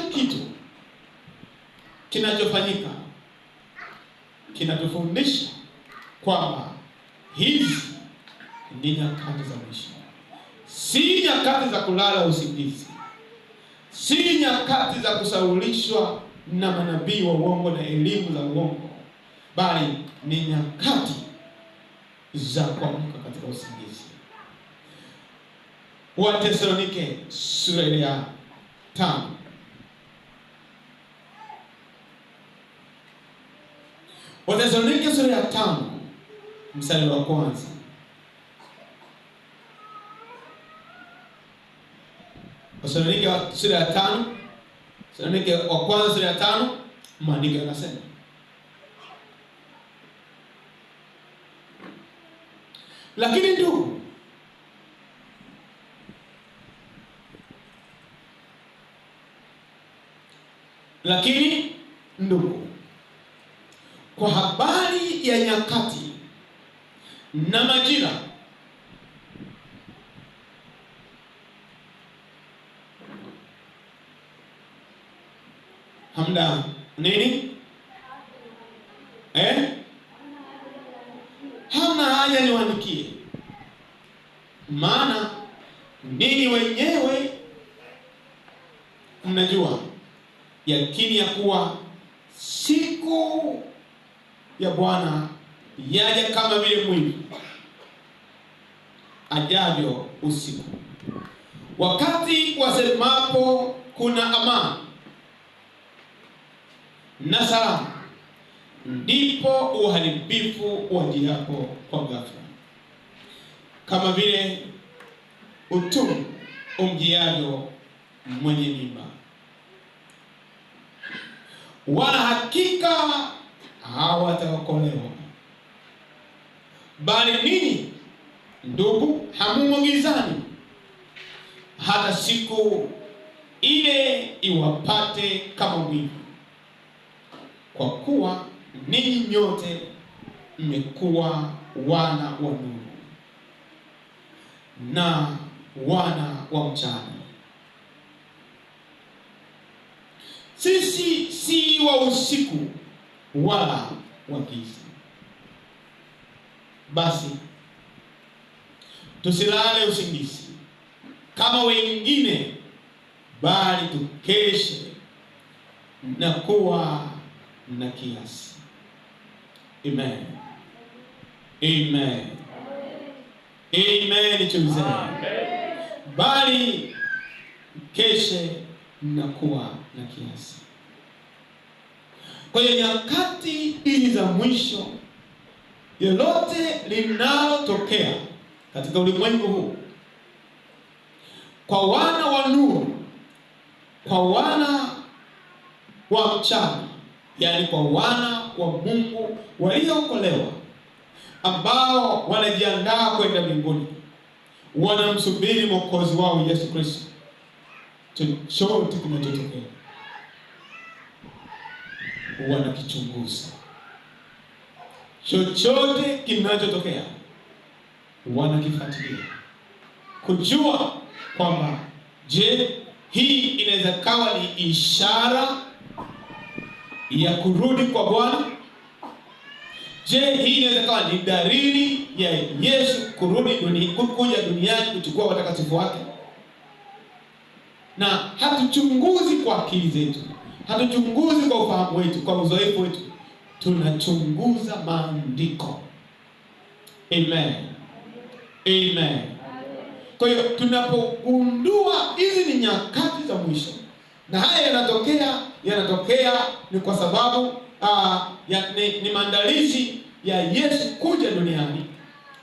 kitu kinachofanyika kinatufundisha kwamba hizi ni nyakati za mwisho. Si nyakati za kulala usingizi, si nyakati za kusaulishwa na manabii wa uongo na elimu za uongo, bali ni nyakati za kuamka katika usingizi. Wathesalonike sura ya 5. Wathesalonike sura ya 5 mstari wa kwanza. Wathesalonike sura ya 5, Wathesalonike wa kwanza sura ya 5, maandiko yanasema, lakini ndugu, kwa habari ya nyakati na majira, hamna nini? Hamna haja niwaandikie, maana ninyi wenyewe mnajua yakini ya kuwa siku ya Bwana yaja kama vile mwivi ajavyo usiku. Wakati wasemapo kuna amani na salama, ndipo uharibifu wajiapo kwa ghafla, kama vile utumwa umjiayo mwenye mimba. Wala hakika hawataokolewa. Bali ninyi ndugu, hamumo gizani, hata siku ile iwapate kama mwivi. Kwa kuwa ninyi nyote mmekuwa wana wa nuru na wana wa mchana. Sisi si wa usiku wala wa giza. Basi tusilale usingizi kama wengine, bali tukeshe na kuwa na kiasi. Amen. Amen. Amen. Bali keshe na kuwa na kiasi. Kwa hiyo nyakati hizi za mwisho, lolote linalotokea katika ulimwengu huu, kwa wana wa nuru, kwa wana wa mchana, yaani kwa wana wa Mungu waliookolewa, ambao wanajiandaa kwenda mbinguni, wanamsubiri Mwokozi wao Yesu Kristo, chochote kinachotokea wanakichunguza. Chochote kinachotokea wanakifuatilia, kujua kwamba je, hii inaweza kawa ni ishara ya kurudi kwa Bwana? Je, hii inaweza kawa ni dalili ya Yesu kuja duniani kuchukua watakatifu wake? Na hatuchunguzi kwa akili zetu, hatuchunguzi kwa ufahamu wetu, kwa uzoefu wetu, tunachunguza maandiko. Amen. Amen. Kwa hiyo tunapogundua hizi ni nyakati za mwisho, na haya yanatokea ni kwa sababu ni maandalizi ya Yesu kuja duniani.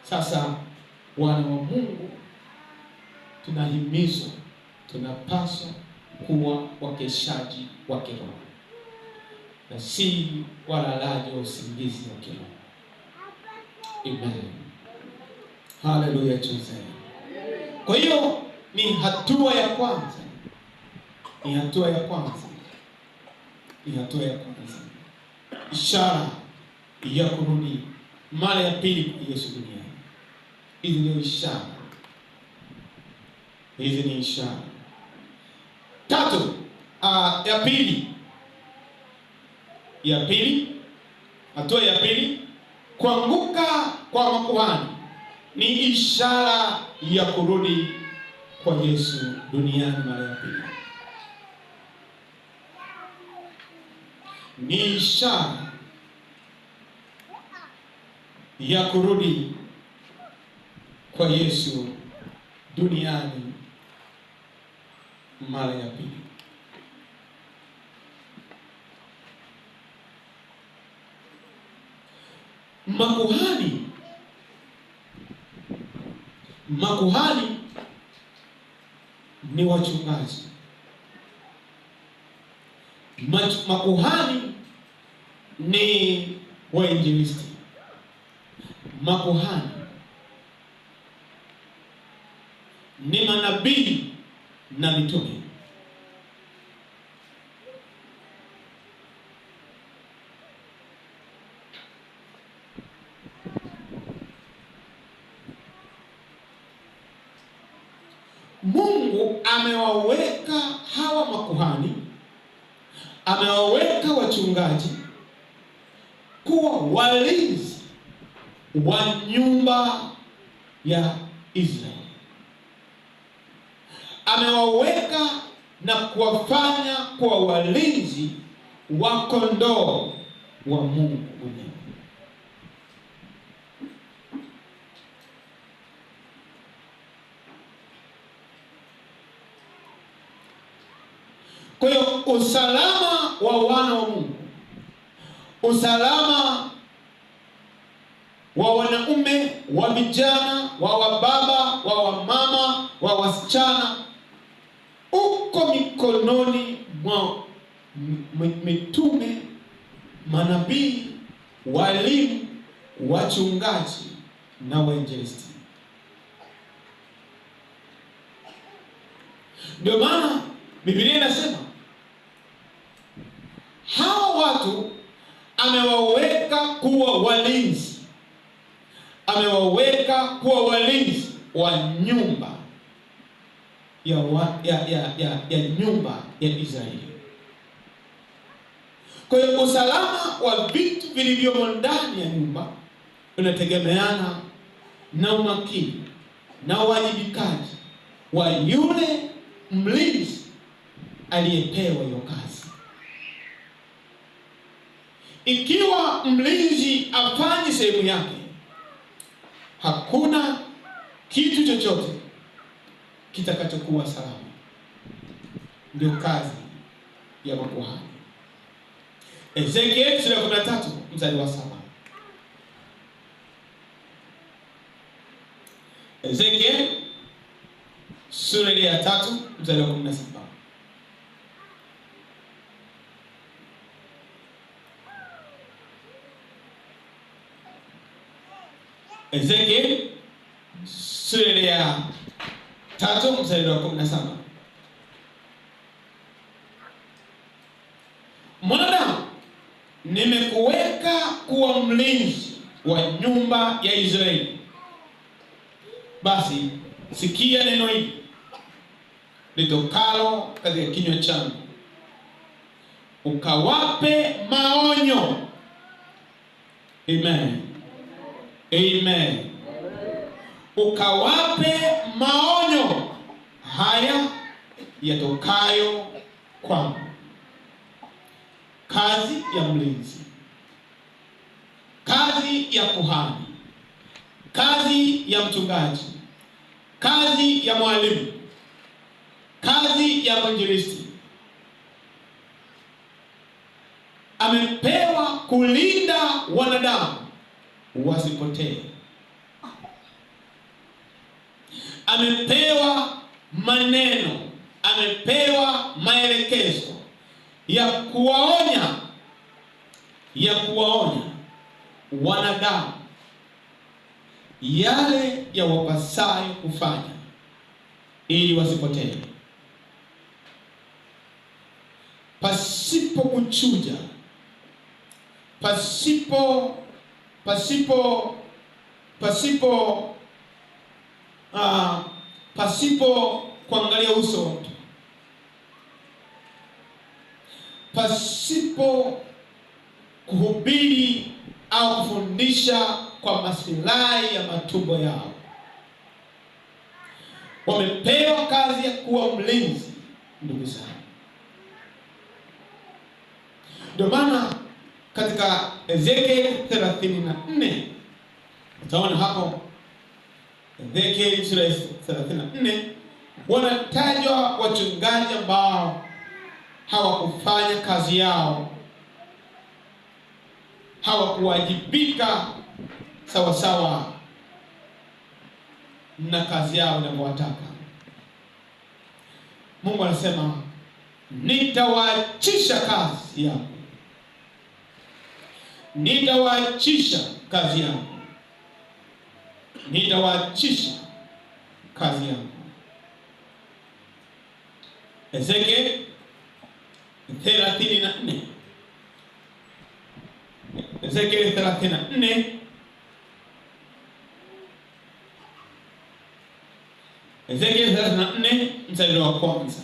Sasa wana wa Mungu tunahimizwa, tunapaswa kuwa wakeshaji wa kiroho na si walalaji wa usingizi wa kiroho. Amen. Hallelujah. Kwa hiyo ni hatua ya kwanza. Ishara ya kurudi mara ya pili kwa Yesu duniani. Hizi ni ishara. 3, Ya pili, hatua ya pili, kuanguka kwa makuhani ni ishara ya kurudi kwa Yesu duniani mara ya pili. Ni ishara ya kurudi kwa Yesu duniani mara ya pili. Makuhani ni wachungaji. Makuhani ni wainjilisti. Makuhani ni manabii na mitume. Mungu amewaweka hawa makuhani, amewaweka wachungaji kuwa walinzi wa nyumba ya Israeli. Amewaweka na kuwafanya kuwa walinzi wa kondoo wa Mungu mwenyewe. Kwa hiyo usalama wa wana wa Mungu, usalama wa wanaume, wa vijana, wa wababa, wa wamama, wa wasichana uko mikononi mwa mitume, manabii, walimu, wachungaji na wainjilisti. Ndio maana Biblia inasema hawa watu amewaweka kuwa walinzi, amewaweka kuwa walinzi wa nyumba ya nyumba ya Israeli. Kwa hiyo usalama wa vitu vilivyomo ndani ya nyumba unategemeana na umakini na uwajibikaji wa yule mlinzi aliyepewa hiyo kazi. Ikiwa mlinzi afanye sehemu yake, hakuna kitu chochote kitakachokuwa salama. Ndio kazi ya makuhani. Ezekiel sura ya 13 mstari wa 7. Ezekiel sura ya 3 mstari wa 17. Ezekiel sura ya 3 mstari wa 17. Mwanadamu, nimekuweka kuwa mlinzi wa nyumba ya Israeli. Basi sikia neno hili litokalo katika kinywa changu, ukawape maonyo. Amen. Amen. Ukawape maonyo haya yatokayo kwangu. Kazi ya mlinzi, kazi ya kuhani, kazi ya mchungaji, kazi ya mwalimu, kazi ya mwinjilisti. Amepewa kulinda wanadamu wasipotee. Amepewa maneno, amepewa maelekezo ya kuwaonya wanadamu yale ya wapasayo kufanya ili wasipotee, pasipo kuchuja, pasipo kuangalia uso wa mtu, pasipo kuhubiri au kufundisha kwa maslahi ya matumbo yao. Wamepewa kazi ya kuwa mlinzi, ndugu zangu. Ndio maana katika Ezekiel 34 utaona hapo, Ezekiel sura 34 wanatajwa wachungaji ambao hawakufanya kazi yao, hawakuwajibika sawa sawa na kazi yao inavyowataka. Mungu anasema nitawaachisha kazi yao, nitawaachisha kazi yao, nitawaachisha kazi yao. Ezekiel 34, Ezekiel 34 Ezekiel 34 mstari wa kwanza.